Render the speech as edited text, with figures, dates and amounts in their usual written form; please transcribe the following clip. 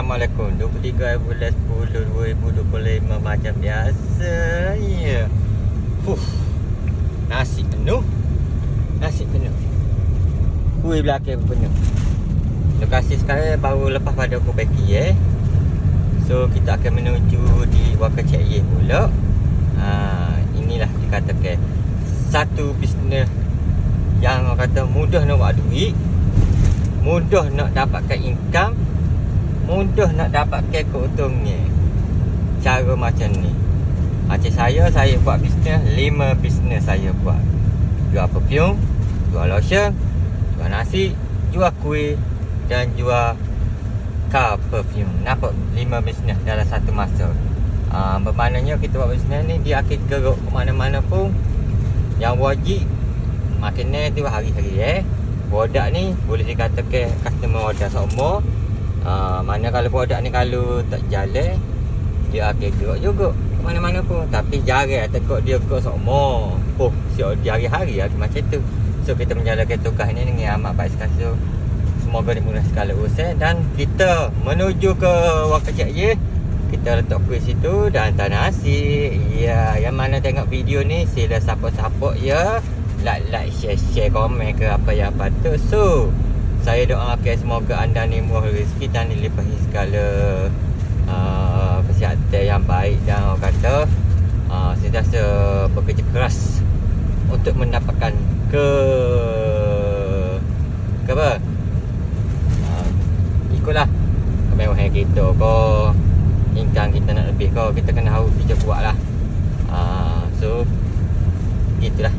Assalamualaikum. 23 bulan 10 2025 macam biasa. Ya. Nasi penuh. Kuih belakang penuh. Lokasi sekarang baru lepas pada aku packing So kita akan menuju di Waka Cik Ye pula. Inilah dikatakan satu bisnes yang orang kata mudah nak buat duit, mudah nak dapatkan income, mudah nak dapatkan keuntungannya. Cara macam ni. Macam saya buat bisnes, 5 bisnes saya buat. Jual perfume, jual lotion, jual nasi, jual kuih dan jual car perfume. Nampak 5 bisnes dalam satu masa. Bermaknanya kita buat bisnes ni dia akan geruk ke mana-mana pun. Yang wajib makanan tu hari-hari produk ni boleh dikatakan customer order semua. Mana kalau produk ni kalau tak jalan, dia akan gerak juga ke mana-mana pun. Tapi jarang tekuk dia gerak semua. Siap dia hari-hari macam tu. So kita menjalankan tugas ni dengan amat baik sekali. So, semoga dimudahkan segala urusan. Dan kita menuju ke Waka Cik Ye. Kita letak kuih situ dan hantar nasi. Ya, yang mana tengok video ni sila support ya. Like, share, komen ke apa yang patut. So saya doakan semoga anda ni murah rezeki dan dilimpahi segala kesihatan yang baik. Dan orang kata sentiasa bekerja keras untuk mendapatkan apa ikutlah kemewahan kita ko, income kita nak lebih ko, kita kena harus kerja buat lah. So gitulah.